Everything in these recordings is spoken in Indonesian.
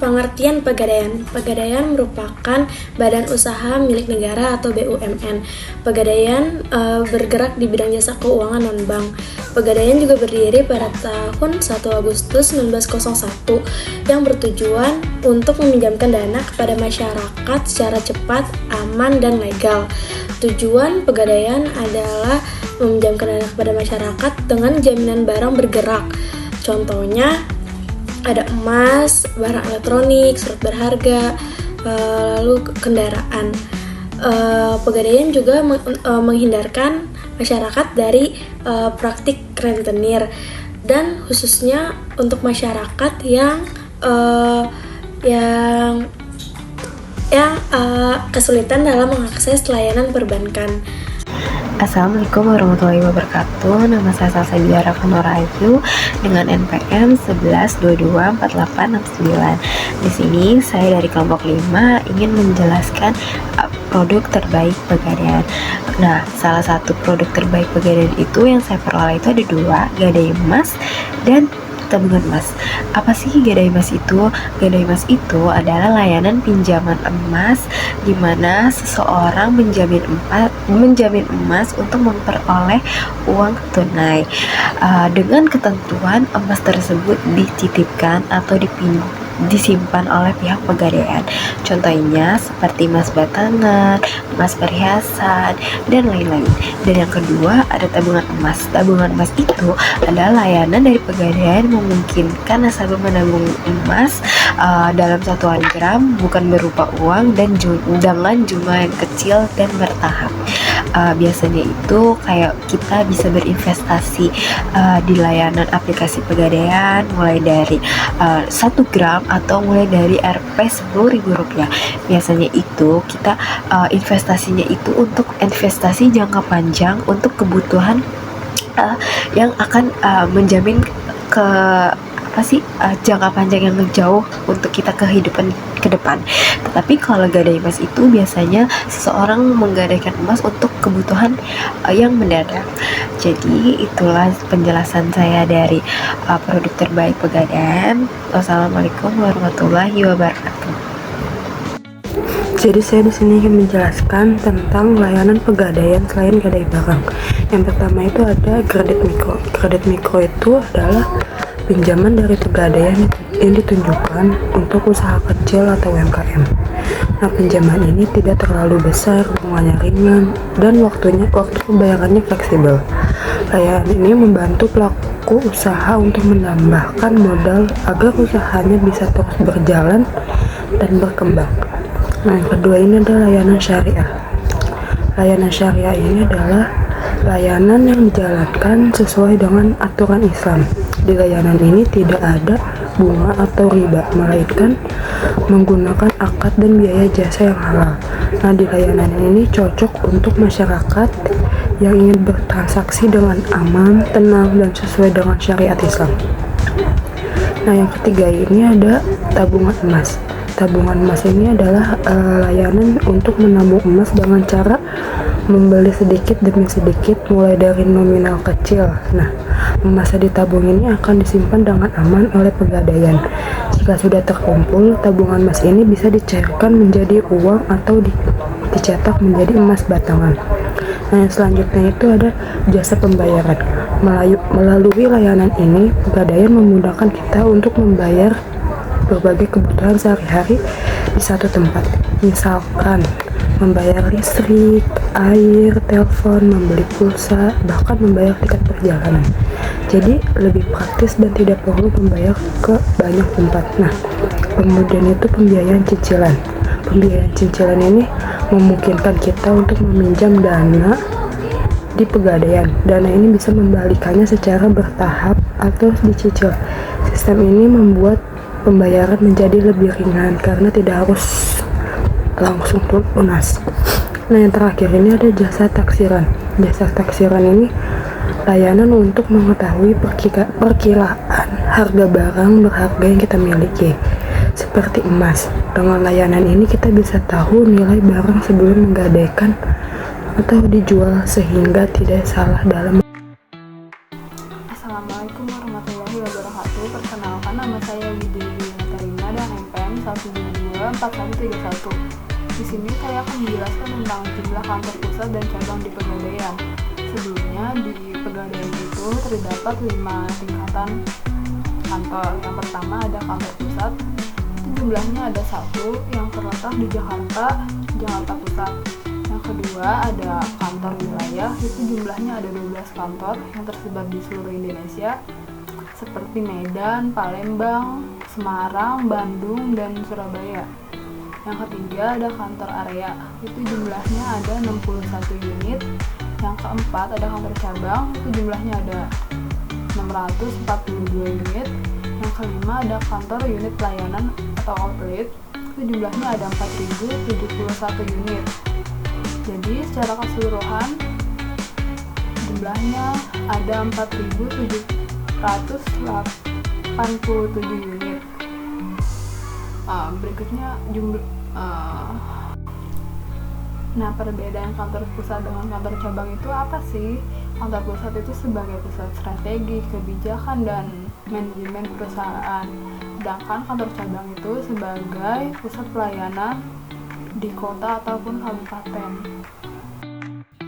Pengertian Pegadaian. Pegadaian merupakan badan usaha milik negara atau BUMN. Pegadaian bergerak di bidang jasa keuangan non-bank. Pegadaian juga berdiri pada tahun 1 Agustus 1901 yang bertujuan untuk meminjamkan dana kepada masyarakat secara cepat, aman, dan legal. Tujuan Pegadaian adalah meminjamkan dana kepada masyarakat dengan jaminan barang bergerak. Contohnya ada emas, barang elektronik, surat berharga, lalu kendaraan. Pegadaian juga menghindarkan masyarakat dari praktik rentenir, dan khususnya untuk masyarakat yang kesulitan dalam mengakses layanan perbankan. Assalamualaikum warahmatullahi wabarakatuh. Nama saya Salsa Biara Ayu dengan NPM 11224869. Di sini saya dari kelompok 5 ingin menjelaskan produk terbaik Pegadaian. Nah, salah satu produk terbaik Pegadaian itu yang saya peroleh itu ada 2, Gadai Emas dan tabungan emas. Apa sih Gadai Emas itu? Gadai Emas itu adalah layanan pinjaman emas di mana seseorang menjamin emas untuk memperoleh uang tunai. Dengan ketentuan emas tersebut dititipkan atau disimpan oleh pihak Pegadaian. Contohnya seperti emas batangan, emas perhiasan, dan lain-lain. Dan yang kedua ada tabungan emas. Tabungan emas itu adalah layanan dari Pegadaian memungkinkan nasabah menabung emas dalam satuan gram, bukan berupa uang dan dengan jumlah yang kecil dan bertahap. Biasanya itu kayak kita bisa berinvestasi di layanan aplikasi Pegadaian mulai dari 1 gram atau mulai dari Rp 10.000. Biasanya itu kita investasinya itu untuk investasi jangka panjang untuk kebutuhan yang akan menjamin jangka panjang yang jauh untuk kita kehidupan ke depan. Tetapi kalau Gadai Emas itu biasanya seseorang menggadaikan emas untuk kebutuhan yang mendadak. Jadi itulah penjelasan saya dari produk terbaik Pegadaian. Wassalamualaikum warahmatullahi wabarakatuh. Jadi saya di sini ingin menjelaskan tentang layanan Pegadaian selain gadai barang. Yang pertama itu ada kredit mikro. Kredit mikro itu adalah pinjaman dari Pegadaian yang ditunjukkan untuk usaha kecil atau UMKM. Nah, pinjaman ini tidak terlalu besar, bunganya ringan, dan waktu pembayarannya fleksibel. Layanan ini membantu pelaku usaha untuk menambahkan modal agar usahanya bisa terus berjalan dan berkembang. Nah, yang kedua ini adalah layanan syariah. Layanan syariah ini adalah layanan yang dijalankan sesuai dengan aturan Islam. Di layanan ini tidak ada bunga atau riba, melainkan menggunakan akad dan biaya jasa yang halal. Nah, di layanan ini cocok untuk masyarakat yang ingin bertransaksi dengan aman, tenang, dan sesuai dengan syariat Islam. Nah, yang ketiga ini ada tabungan emas. Tabungan emas ini adalah layanan untuk menabung emas dengan cara membeli sedikit demi sedikit mulai dari nominal kecil. Nah, emas yang ditabung ini akan disimpan dengan aman oleh Pegadaian. Jika sudah terkumpul, tabungan emas ini bisa dicairkan menjadi uang atau dicetak menjadi emas batangan. Nah, yang selanjutnya itu ada jasa pembayaran. Melalui layanan ini, Pegadaian memudahkan kita untuk membayar berbagai kebutuhan sehari-hari di satu tempat. Misalkan membayar listrik, air, telepon, membeli pulsa, bahkan membayar tiket perjalanan. Jadi lebih praktis dan tidak perlu membayar ke banyak tempat. Nah, kemudian itu pembiayaan cicilan. Pembiayaan cicilan ini memungkinkan kita untuk meminjam dana di Pegadaian. Dana ini bisa membalikannya secara bertahap atau dicicil. Sistem ini membuat pembayaran menjadi lebih ringan karena tidak harus langsung lunas. Nah, yang terakhir ini ada jasa taksiran. Jasa taksiran ini layanan untuk mengetahui perkiraan harga barang berharga yang kita miliki, seperti emas. Dengan layanan ini kita bisa tahu nilai barang sebelum menggadaikan atau dijual sehingga tidak salah dalam. Assalamualaikum warahmatullahi wabarakatuh. Perkenalkan, nama saya Widya Natarina dan NPM 1224131. Di sini saya akan menjelaskan tentang jumlah kantor pusat dan cabang di Pegadaian. Sebelumnya di Pegadaian itu terdapat 5 tingkatan kantor. Yang pertama ada kantor pusat, itu jumlahnya ada 1 yang terletak di Jakarta Pusat. Yang kedua ada kantor wilayah, itu jumlahnya ada 12 kantor yang tersebar di seluruh Indonesia seperti Medan, Palembang, Semarang, Bandung, dan Surabaya. Yang ketiga ada kantor area, itu jumlahnya ada 61 unit. Yang keempat ada kantor cabang, itu jumlahnya ada 642 unit. Yang kelima ada kantor unit pelayanan atau outlet, itu jumlahnya ada 4071 unit. Jadi secara keseluruhan jumlahnya ada 4787 unit. Berikutnya nah, perbedaan kantor pusat dengan kantor cabang itu apa sih? Kantor pusat itu sebagai pusat strategi, kebijakan, dan manajemen perusahaan. Sedangkan kantor cabang itu sebagai pusat pelayanan di kota ataupun kabupaten.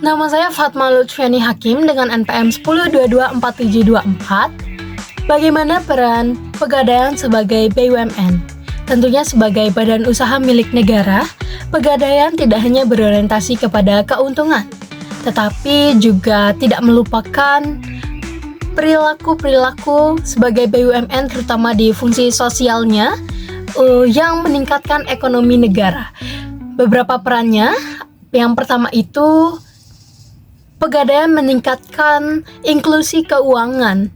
Nama saya Fatma Lutfiani Hakim dengan NPM 10224724. Bagaimana peran Pegadaian sebagai BUMN? Tentunya sebagai badan usaha milik negara, Pegadaian tidak hanya berorientasi kepada keuntungan, tetapi juga tidak melupakan perilaku sebagai BUMN, terutama di fungsi sosialnya yang meningkatkan ekonomi negara. Beberapa perannya, yang pertama itu Pegadaian meningkatkan inklusi keuangan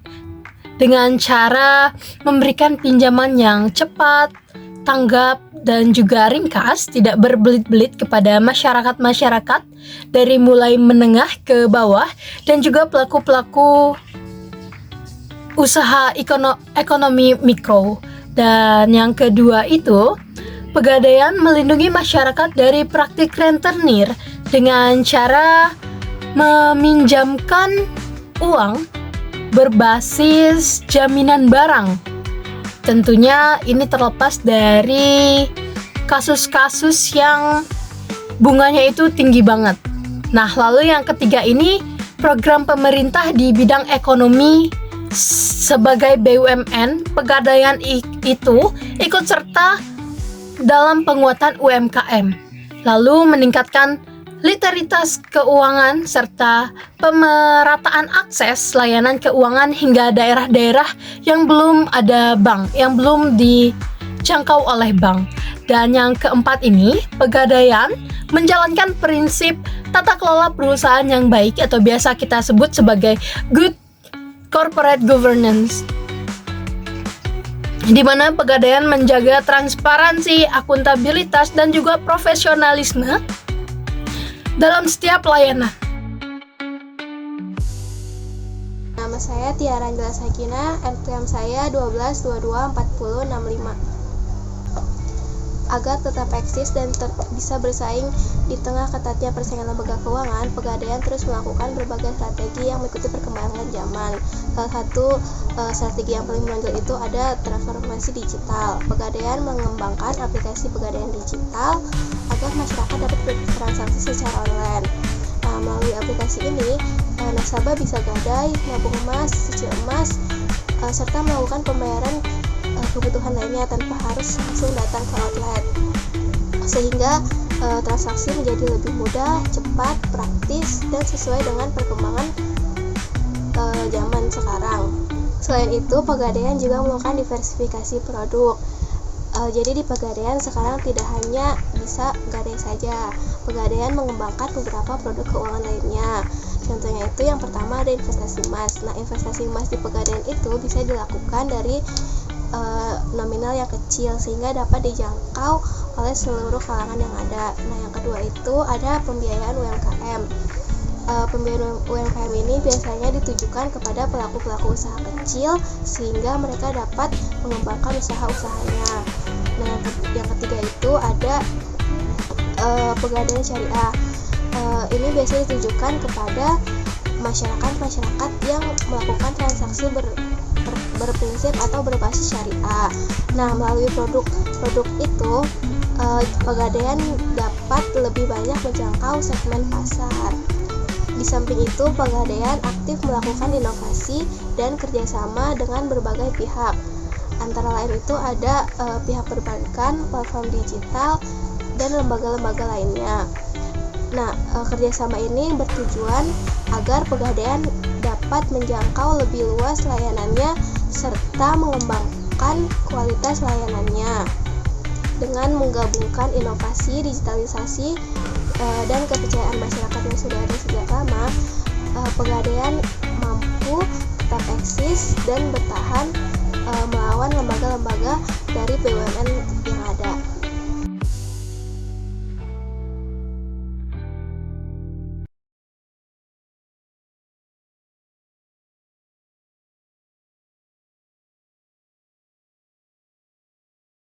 dengan cara memberikan pinjaman yang cepat, tanggap, dan juga ringkas, tidak berbelit-belit kepada masyarakat dari mulai menengah ke bawah dan juga pelaku-pelaku usaha ekonomi mikro. Dan yang kedua itu, Pegadaian melindungi masyarakat dari praktik rentenir dengan cara meminjamkan uang berbasis jaminan barang. Tentunya ini terlepas dari kasus-kasus yang bunganya itu tinggi banget. Nah, lalu yang ketiga ini program pemerintah di bidang ekonomi sebagai BUMN. Pegadaian itu ikut serta dalam penguatan UMKM, lalu meningkatkan literalitas keuangan serta pemerataan akses layanan keuangan hingga daerah-daerah yang belum ada bank, yang belum dijangkau oleh bank. Dan yang keempat ini, Pegadaian menjalankan prinsip tata kelola perusahaan yang baik atau biasa kita sebut sebagai good corporate governance, di mana Pegadaian menjaga transparansi, akuntabilitas, dan juga profesionalisme dalam setiap layanan. Nama saya Tiara Angela Sakina, NPM saya 12224065. Agar tetap eksis dan bisa bersaing di tengah ketatnya persaingan lembaga keuangan, Pegadaian terus melakukan berbagai strategi yang mengikuti perkembangan zaman. Salah satu strategi yang paling menonjol itu ada transformasi digital. Pegadaian mengembangkan aplikasi Pegadaian digital agar masyarakat dapat bertransaksi secara online. Melalui aplikasi ini, nasabah bisa gadai, nabung emas, cicil emas, serta melakukan pembayaran kebutuhan lainnya tanpa harus langsung datang ke outlet, sehingga transaksi menjadi lebih mudah, cepat, praktis, dan sesuai dengan perkembangan zaman sekarang. Selain itu, Pegadaian juga melakukan diversifikasi produk. Jadi di Pegadaian sekarang tidak hanya bisa gadai saja, Pegadaian mengembangkan beberapa produk keuangan lainnya. Contohnya itu yang pertama ada investasi emas. Nah, investasi emas di Pegadaian itu bisa dilakukan dari nominal yang kecil sehingga dapat dijangkau oleh seluruh kalangan yang ada. Nah, yang kedua itu ada pembiayaan UMKM. Pembiayaan UMKM ini biasanya ditujukan kepada pelaku-pelaku usaha kecil sehingga mereka dapat mengembangkan usaha-usahanya. Nah, yang ketiga itu ada Pegadaian Syariah. Ini biasanya ditujukan kepada masyarakat yang melakukan transaksi berprinsip atau berbasis syariah. Nah, melalui produk itu Pegadaian dapat lebih banyak menjangkau segmen pasar. Di samping itu, Pegadaian aktif melakukan inovasi dan kerjasama dengan berbagai pihak. Antara lain itu ada pihak perbankan, platform digital, dan lembaga-lembaga lainnya. Nah, kerjasama ini bertujuan agar Pegadaian dapat menjangkau lebih luas layanannya serta mengembangkan kualitas layanannya. Dengan menggabungkan inovasi, digitalisasi, dan kepercayaan masyarakat yang sudah ada sejak lama, Pegadaian mampu tetap eksis dan bertahan melawan lembaga-lembaga dari BUMN yang ada.